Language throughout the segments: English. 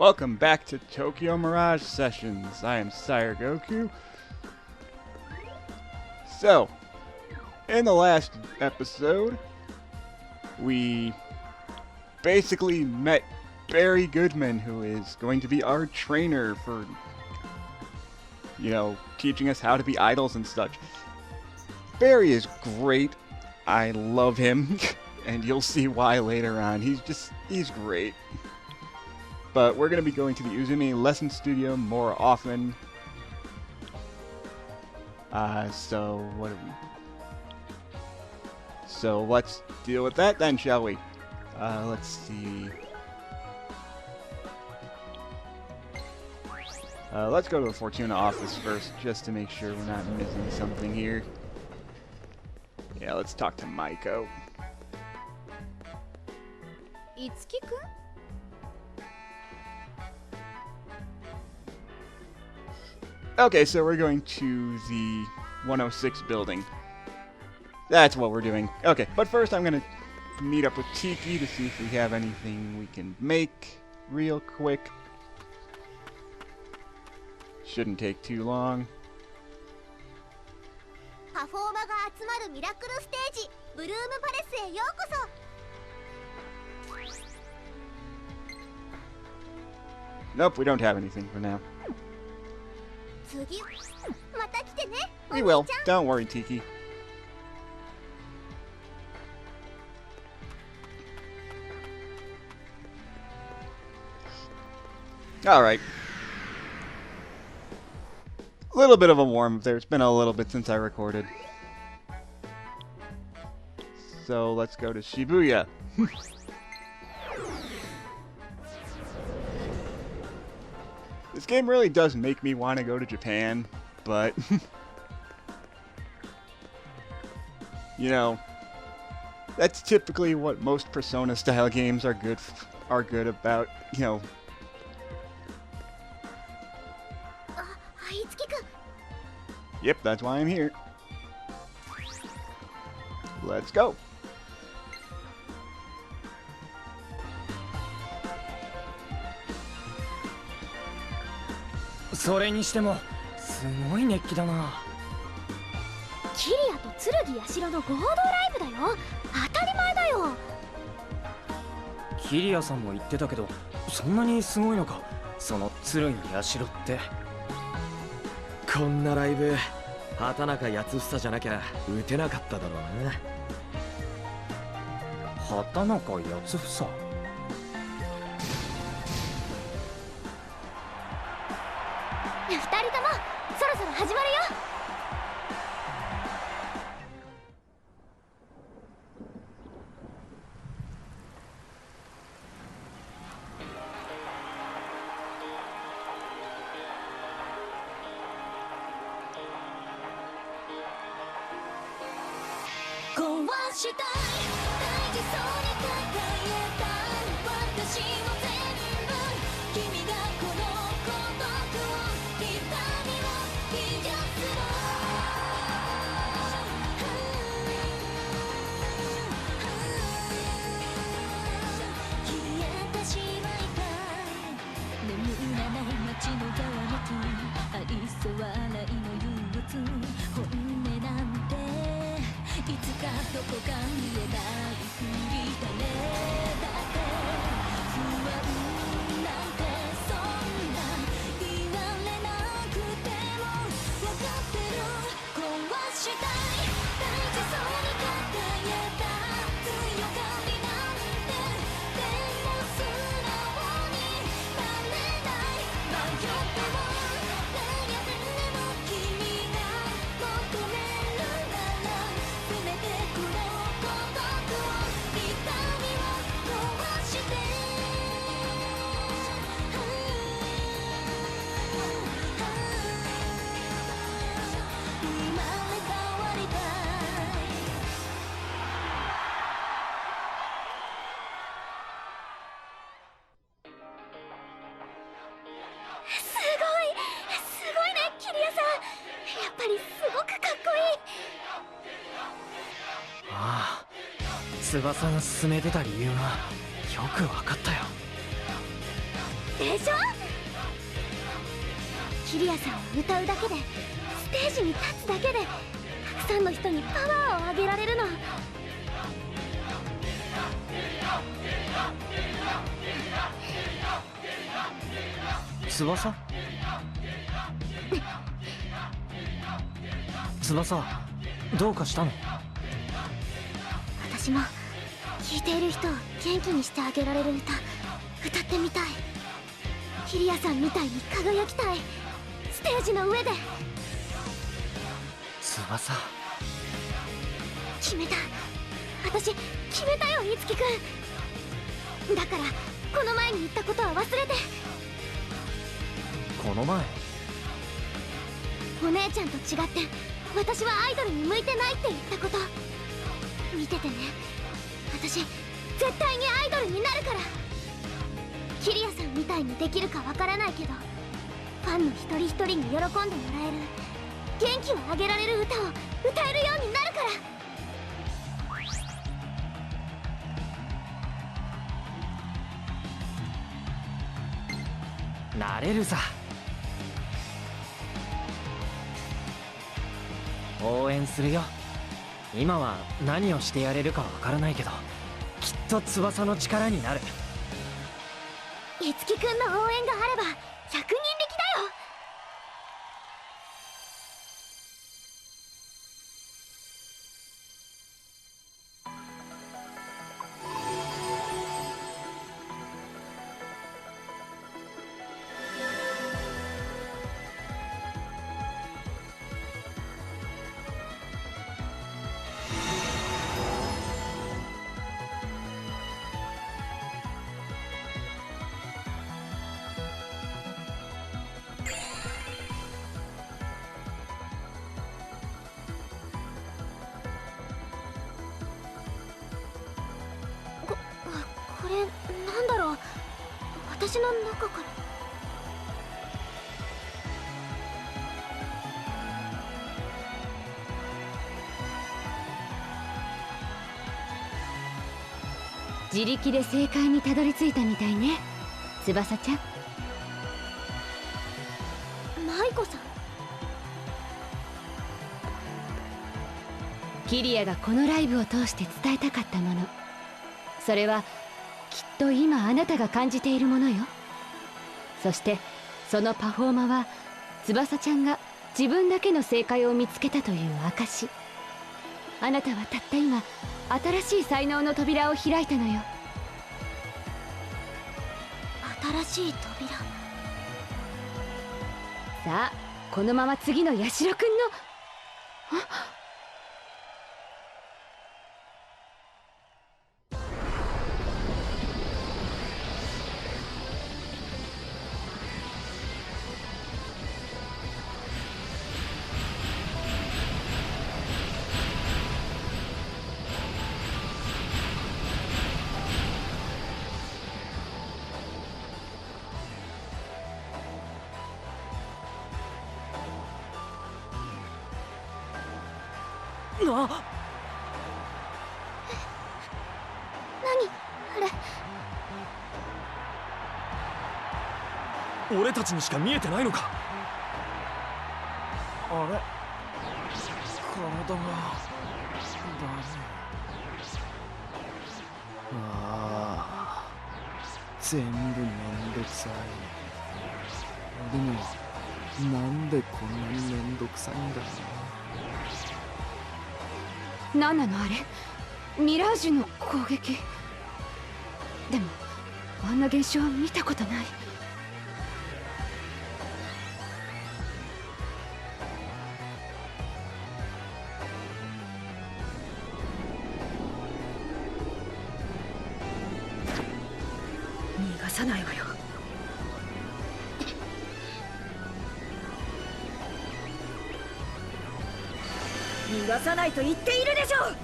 Welcome back to Tokyo Mirage Sessions. I am Sire Goku. So, in the last episode, we basically met Barry Goodman, who is going to be our trainer for, teaching us how to be idols and such. Barry is great. I love him, and you'll see why later on. He's great. But we're going to be going to the Uzumi Lesson Studio more often. So let's deal with that then, shall we? Let's see. Let's go to the Fortuna office first, just to make sure we're not missing something here. Yeah, let's talk to Maiko. Itsuki-kun? Okay, so we're going to the 106 building. That's what we're doing. Okay, but first I'm going to meet up with Tiki to see if we have anything we can make real quick. Shouldn't take too long. Nope, we don't have anything for now. We will. Don't worry, Tiki. Alright. A little bit of a warm-up there. It's been a little bit since I recorded. So let's go to Shibuya. This game really does make me want to go to Japan, but that's typically what most Persona style games are good about, Yep, that's why I'm here. Let's go.それにしてもすごい熱気だな。キリアと剣社の合同ライブだよ。当たり前だよ。キリアさんも言ってたけど、そんなにすごいのか、その剣社って。こんなライブ畑中康房じゃなきゃ打てなかっただろうな。畑中康房。二人ともそろそろ始まるよ。壊したい大事そうに抱えた私も全部君がこの孤独を痛みを癒すの消えてしまいたい眠らない街のざわめき愛想笑いの憂鬱本音なんていつかどこか見えないふりだね。だって不安なんてそんな言われなくても分かってる。壊したい大事そうに抱えた強がりなんてでも素直になれない迷っても悩んでも君が求めるならせめてこの孤独を痛みを壊して生まれ変わりたい。すごいね、キリアさん。やっぱりすごくかっこいい。ああ、翼が進めてた理由がよく分かったよ。でしょ。キリアさんは歌うだけで、ステージに立つだけでたくさんの人にパワーをあげられるの。翼？翼、どうかしたの？私も聴いている人を元気にしてあげられる歌、歌ってみたい。キリアさんみたいに輝きたい、ステージの上で。翼、決めた。私決めたよ、いつきくん。だからこの前に言ったことは忘れて。この前？お姉ちゃんと違って私はアイドルに向いてないって言ったこと、見ててね。私絶対にアイドルになるから。キリアさんみたいにできるかわからないけど、ファンの一人一人に喜んでもらえる、元気をあげられる歌を歌えるようになるから。なれるさ。応援するよ。今は何をしてやれるかわからないけど、きっと翼の力になる。いつきくんの応援があれば100人力だよ。これなんだろう、私の中から。自力で正解にたどり着いたみたいね、翼ちゃん。舞子さん。キリアがこのライブを通して伝えたかったもの、それはきっと今あなたが感じているものよ。そしてそのパフォーマは翼ちゃんが自分だけの正解を見つけたという証。あなたはたった今新しい才能の扉を開いたのよ。新しい扉。さあ、このまま次のヤシロくんの何あれ。俺たちにしか見えてないのか。あれ、体がだるい。ああ、全部めんどくさい。でもなんでこんなにめんどくさいんだろう。何なのあれ、ミラージュの攻撃。でもあんな現象見たことない。逃がさないわよ。逃がさないと言っているでしょう。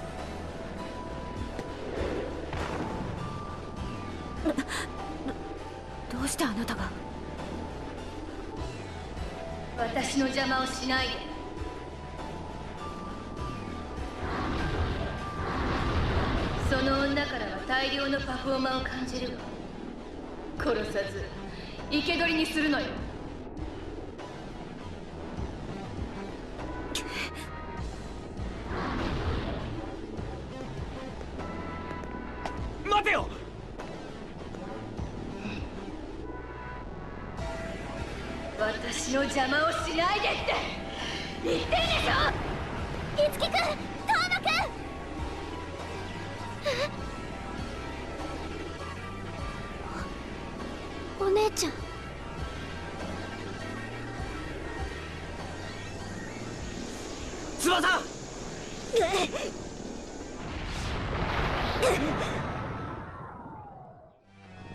どうしてあなたが。私の邪魔をしないで。その女からは大量のパフォーマーを感じるわ。殺さず生け捕りにするのよ。待てよ。私の邪魔をしないでって言ってんでしょ。いつきくん、遠野くん。お姉ちゃん。翼。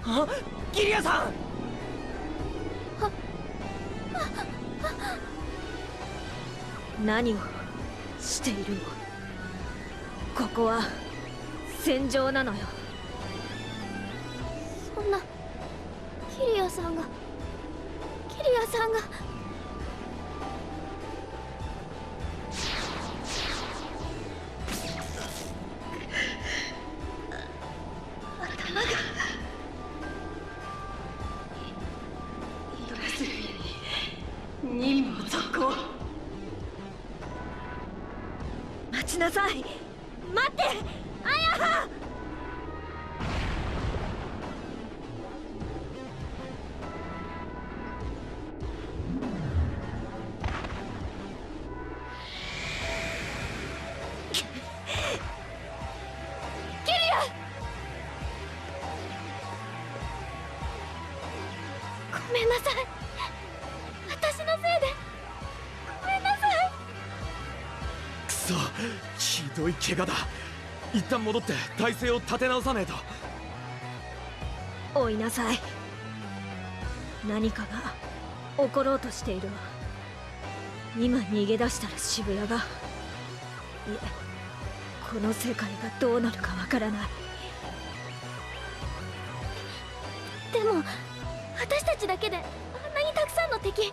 あ、ギリアさん。何をしているの。ここは戦場なのよ。そんな、キリアさんが。頭がドレスに任務を続行。待ちなさい。待って、アヤハ。ごめんなさい。私のせいで。ごめんなさい。くそ、ひどい怪我だ。一旦戻って体勢を立て直さねえと。追いなさい。何かが起ころうとしているわ。今逃げ出したら渋谷が、いえ、この世界がどうなるかわからない。でも私たちだけであんなにたくさんの敵。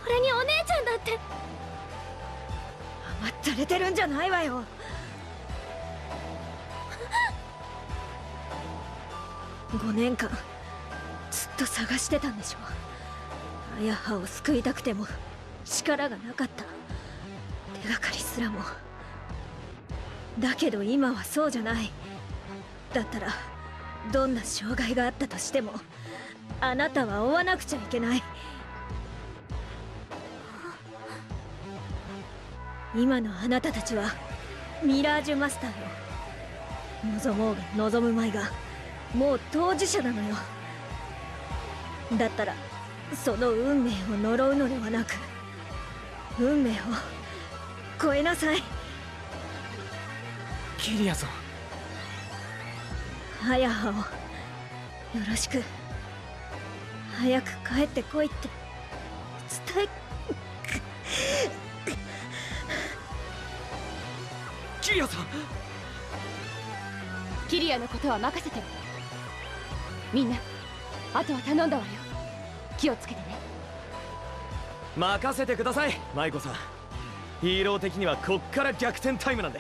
それにお姉ちゃんだって。甘ったれてるんじゃないわよ。5年間ずっと探してたんでしょ。アヤハを救いたくても力がなかった。手がかりすらも。だけど今はそうじゃない。だったらどんな障害があったとしてもあなたは追わなくちゃいけない。今のあなたたちはミラージュマスターよ。望もうが望むまいがもう当事者なのよ。だったらその運命を呪うのではなく運命を超えなさい。キリアさん。アヤハをよろしく。早く帰ってこいって伝え。キリアさん。キリアのことは任せて。みんな、あとは頼んだわよ。気をつけてね。任せてください、舞子さん。ヒーロー的にはこっから逆転タイムなんで。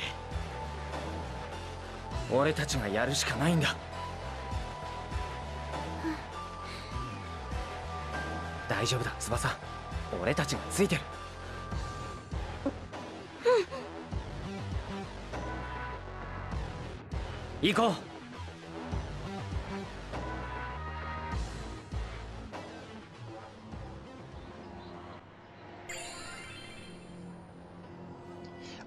俺たちがやるしかないんだ。大丈夫だ、翼。俺たちがついてる。行こう。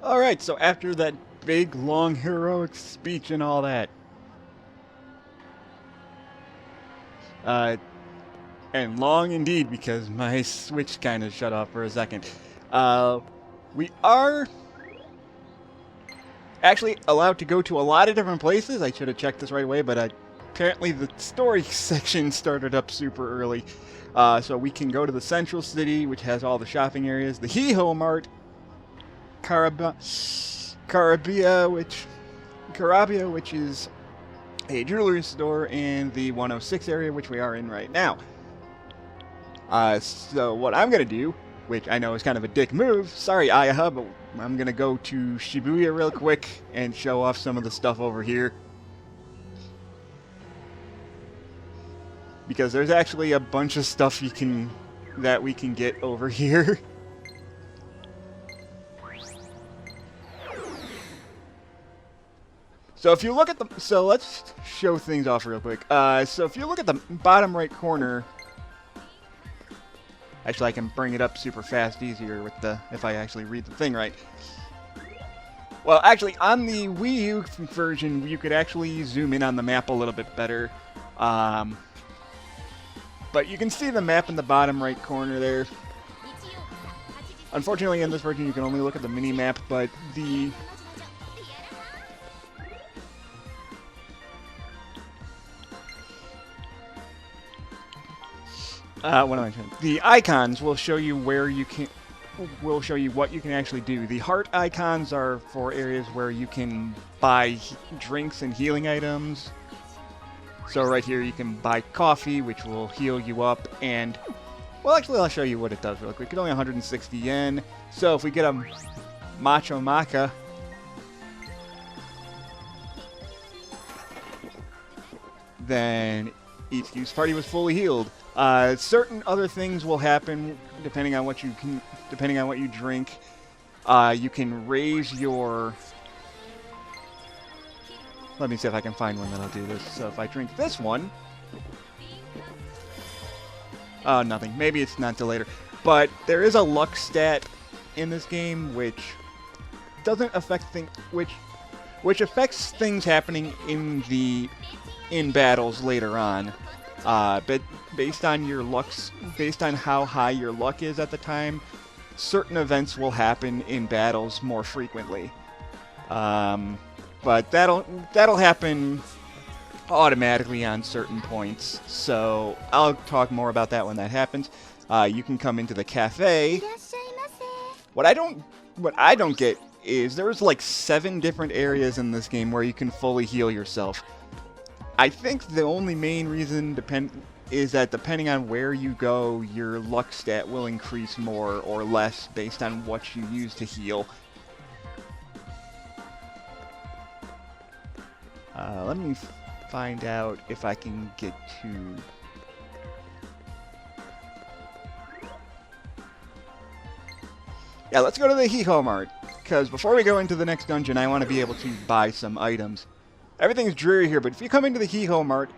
Alright, so after that big, long, heroic speech and all that, and long indeed because my Switch kind of shut off for a second, we are actually allowed to go to a lot of different places. I should have checked this right away, but apparently the story section started up super early. So we can go to the central city, which has all the shopping areas, the Hee-Ho Mart, Carabia, which is a jewelry store, and the 106 area, which we are in right now. So what I'm going to do, which I know is kind of a dick move, sorry Aiyaha, but I'm going to go to Shibuya real quick and show off some of the stuff over here. because there's actually a bunch of stuff that we can get over here. So if you look at so let's show things off real quick. So if you look at the bottom right corner, actually I can bring it up super fast, easier with if I actually read the thing right. Well, actually on the Wii U version, you could actually zoom in on the map a little bit better. But you can see the map in the bottom right corner there. Unfortunately, in this version, you can only look at the mini map, but what am I saying? The icons will show you what you can actually do. The heart icons are for areas where you can buy drinks and healing items. So right here you can buy coffee, which will heal you up, and well, actually I'll show you what it does real quick. It's only 160 yen. So if we get a Macho Maca, then each use party was fully healed. Certain other things will happen depending on what you drink. You can raise your. Let me see if I can find one that'll do this. So if I drink this one, nothing. Maybe it's not till later. But there is a luck stat in this game which doesn't affect which affects things happening in battles later on. But based on how high your luck is at the time, certain events will happen in battles more frequently. But that'll happen automatically on certain points. So I'll talk more about that when that happens. You can come into the cafe. What I don't get is there's like 7 different areas in this game where you can fully heal yourself. I think the only main reason is that depending on where you go, your luck stat will increase more or less based on what you use to heal. Let me find out if I can get to. Yeah, let's go to the Heiho Mart, because before we go into the next dungeon, I want to be able to buy some items. Everything's dreary here, but if you come into the Heiho Mart,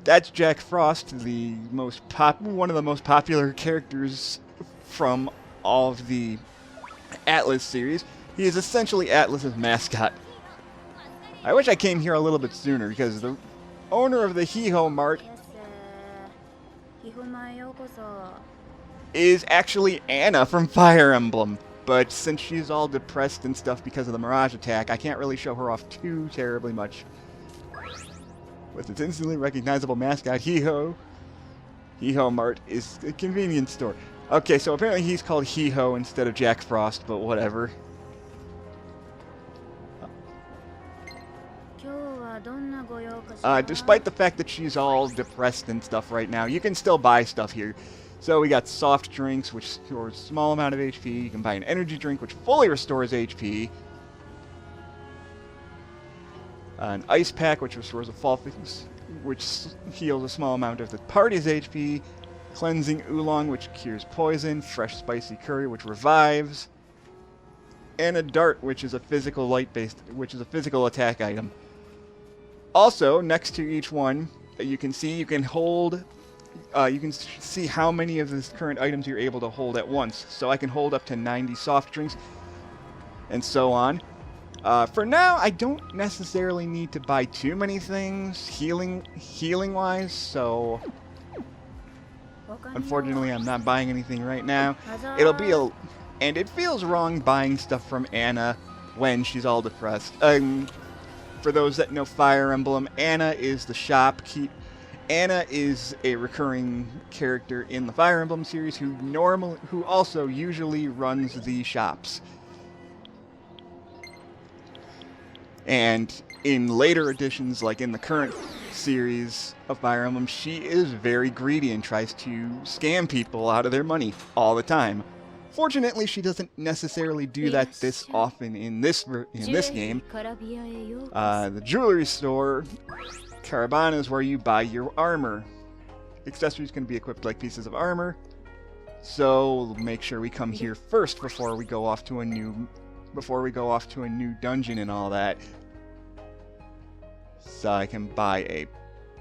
that's Jack Frost, one of the most popular characters from all of the Atlas series. He is essentially Atlas's mascot. I wish I came here a little bit sooner, because the owner of the Heiho Mart is actually Anna from Fire Emblem. But since she's all depressed and stuff because of the Mirage attack, I can't really show her off too terribly much. With its instantly recognizable mascot, Heiho Mart is a convenience store. Okay, so apparently he's called Heiho instead of Jack Frost, but whatever. Despite the fact that she's all depressed and stuff right now, you can still buy stuff here. So we got soft drinks, which restores a small amount of HP. You can buy an energy drink, which fully restores HP. An ice pack, which restores which heals a small amount of the party's HP. Cleansing oolong, which cures poison. Fresh spicy curry, which revives. And a dart, which is a physical attack item. Also, next to each one, you can see how many of the current items you're able to hold at once. So I can hold up to 90 soft drinks, and so on. For now, I don't necessarily need to buy too many things healing-wise, so unfortunately I'm not buying anything right now. And it feels wrong buying stuff from Anna when she's all depressed. For those that know Fire Emblem, Anna is the shopkeep. Anna is a recurring character in the Fire Emblem series who also usually runs the shops. And in later editions, like in the current series of Fire Emblem, she is very greedy and tries to scam people out of their money all the time. Fortunately, she doesn't necessarily do that this often in this game. The jewelry store Caravana is where you buy your armor. Accessories can be equipped like pieces of armor. So make sure we come here first before we go off to a new dungeon and all that. So I can buy a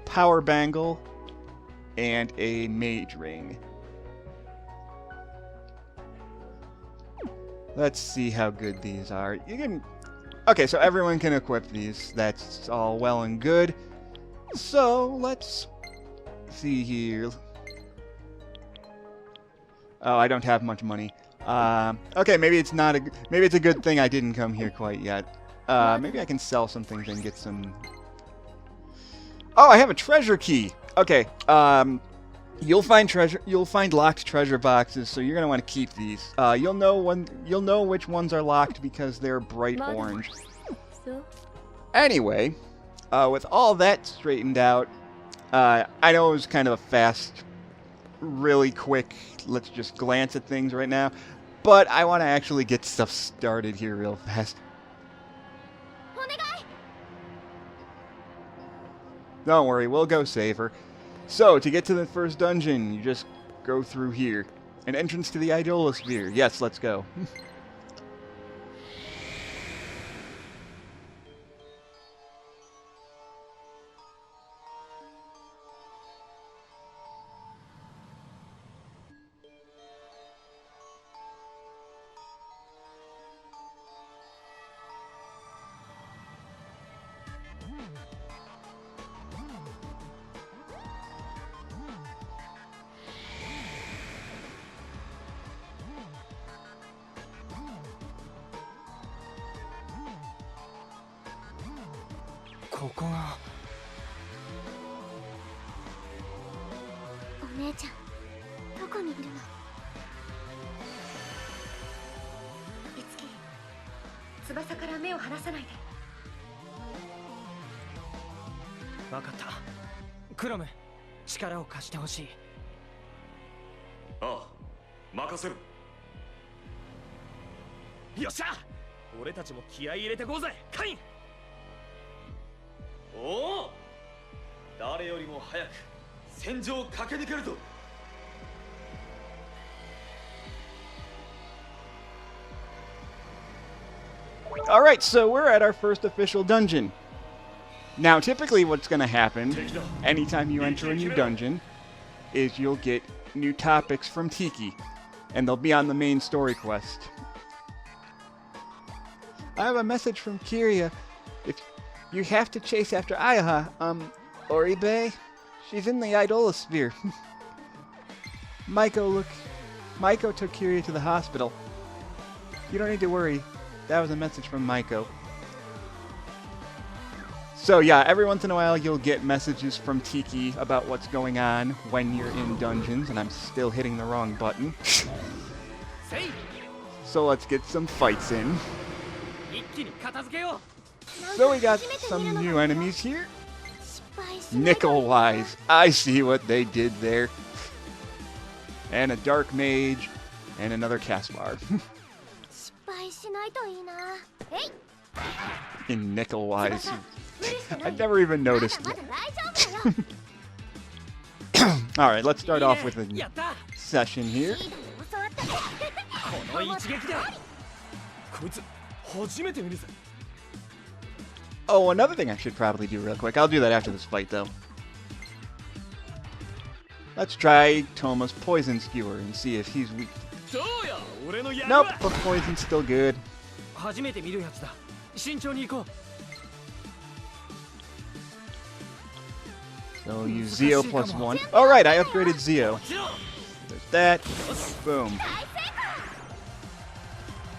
power bangle and a mage ring. Let's see how good these are. You can... Okay, so everyone can equip these. That's all well and good. So, let's see here. Oh, I don't have much money. Okay, maybe it's not a... Maybe it's a good thing I didn't come here quite yet. Maybe I can sell some things and get some... Oh, I have a treasure key! Okay, you'll find locked treasure boxes, so you're gonna want to keep these. You'll know which ones are locked because they're bright orange. Anyway, with all that straightened out, I know it was kind of a fast, really quick, let's just glance at things right now, but I want to actually get stuff started here real fast. Don't worry, we'll go save her. So, to get to the first dungeon, you just go through here. An entrance to the Aiyaha sphere. Yes, let's go. Tsubasa から目を離さないで。分かった。クロム、力を貸してほしい。ああ、任せる。よっしゃ！俺たちも気合い入れてこうぜ、カイン。おお、誰よりも早く戦場を駆け抜けるぞ。Alright, so we're at our first official dungeon. Now, typically what's going to happen anytime you enter a new dungeon is you'll get new topics from Tiki, and they'll be on the main story quest. I have a message from Kiria. If you have to chase after Aiyaha, Oribe, she's in the Aiyaha sphere. Maiko took Kiria to the hospital. You don't need to worry. That was a message from Maiko. So yeah, every once in a while you'll get messages from Tiki about what's going on when you're in dungeons, and I'm still hitting the wrong button. So let's get some fights in. So we got some new enemies here. Nickel-wise, I see what they did there. And a Dark Mage, and another Caspar. In nickel-wise. I've never even noticed. Alright, let's start off with a session here. Oh, another thing I should probably do real quick. I'll do that after this fight, though. Let's try Toma's Poison Skewer and see if he's weak. Nope, but poison's still good. So use Zeo +1. Alright, I upgraded Zeo. There's that. Boom.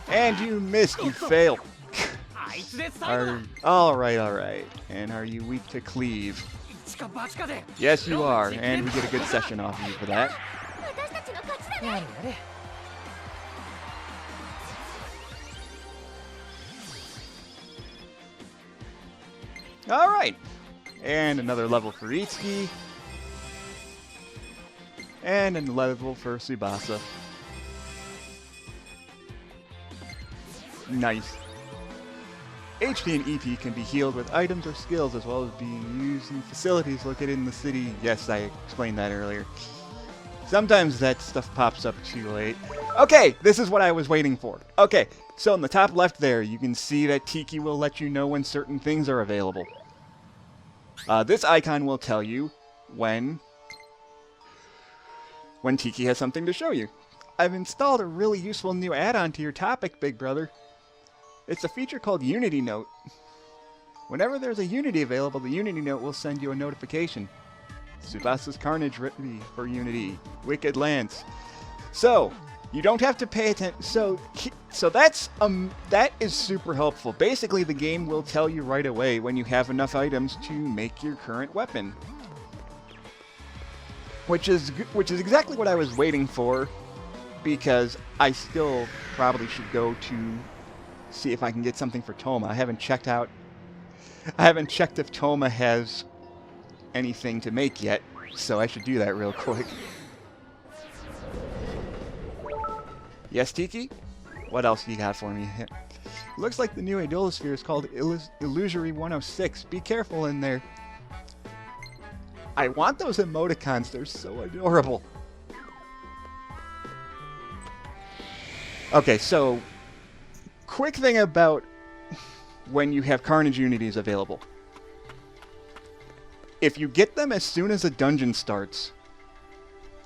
And you missed, you failed. Alright. And are you weak to cleave? Yes, you are. And we get a good session off of you for that. Alright. And another level for Itsuki. And a level for Tsubasa. Nice. HP and EP can be healed with items or skills as well as being used in facilities located in the city. Yes, I explained that earlier. Sometimes that stuff pops up too late. Okay, this is what I was waiting for. Okay, so in the top left there, you can see that Tiki will let you know when certain things are available. This icon will tell you when Tiki has something to show you. I've installed a really useful new add-on to your topic, big brother. It's a feature called Unity Note. Whenever there's a Unity available, the Unity Note will send you a notification. Tsubasa's Carnage written for Unity. Wicked Lance. So, you don't have to pay attention. So that is super helpful. Basically, the game will tell you right away when you have enough items to make your current weapon. Which is exactly what I was waiting for, because I still probably should go to see if I can get something for Toma. I haven't checked if Toma has anything to make yet, so I should do that real quick. Yes, Tiki? What else you got for me? Looks like the new Idolosphere is called Illusory 106. Be careful in there. I want those emoticons, they're so adorable. Okay, so quick thing about when you have Carnage Unities available. If you get them as soon as a dungeon starts,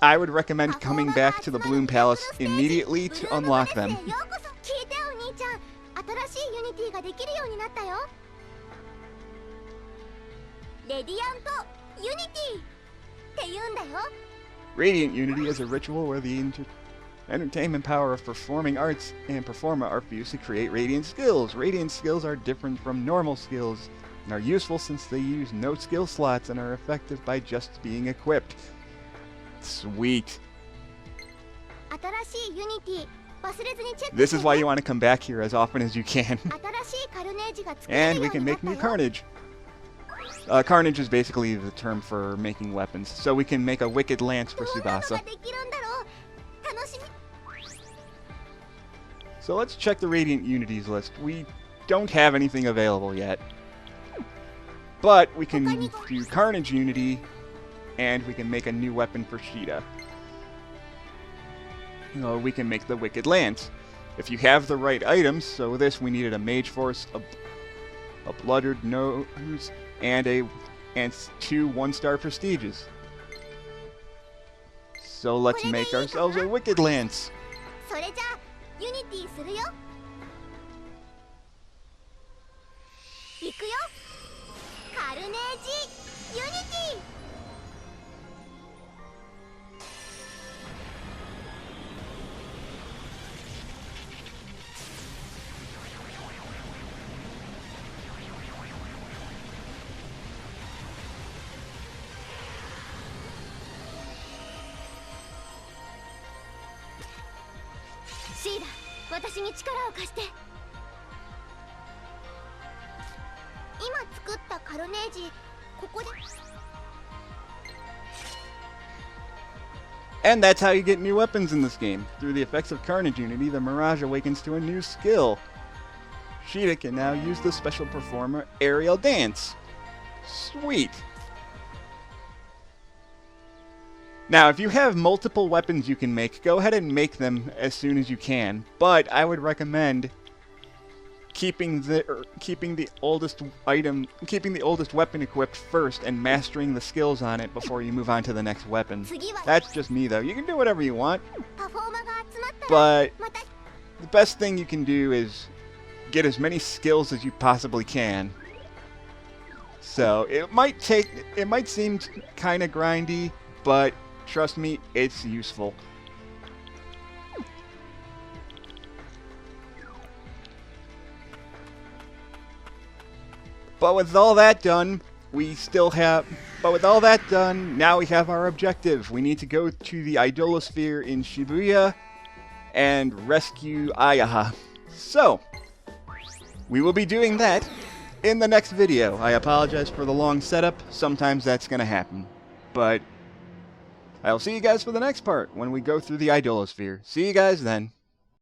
I would recommend coming back to the Bloom Palace immediately to unlock them. Radiant Unity is a ritual where the entertainment power of performing arts and performa are fused to create radiant skills. Radiant skills are different from normal skills and are useful since they use no skill slots and are effective by just being equipped. Sweet. This is why you want to come back here as often as you can. And we can make new Carnage. Carnage is basically the term for making weapons, so we can make a Wicked Lance for Tsubasa. So let's check the Radiant Unities list. We don't have anything available yet, but we can do Carnage Unity, and we can make a new weapon for Sheeta. We can make the Wicked Lance. If you have the right items, so this we needed a Mage Force, a Blooded Nose, and 2 1-star Prestiges. So let's make ourselves a Wicked Lance. And that's how you get new weapons in this game. Through the effects of Carnage Unity, the Mirage awakens to a new skill. Sheeta can now use the special performer Aerial Dance. Sweet! Now, if you have multiple weapons you can make, go ahead and make them as soon as you can. But I would recommend keeping the oldest weapon equipped first and mastering the skills on it before you move on to the next weapon. That's just me, though. You can do whatever you want, but the best thing you can do is get as many skills as you possibly can. So it might seem kind of grindy, but trust me, it's useful. But with all that done, now we have our objective. We need to go to the Idolosphere in Shibuya and rescue Aiyaha. So, we will be doing that in the next video. I apologize for the long setup. Sometimes that's going to happen. But I'll see you guys for the next part when we go through the Idolosphere. See you guys then.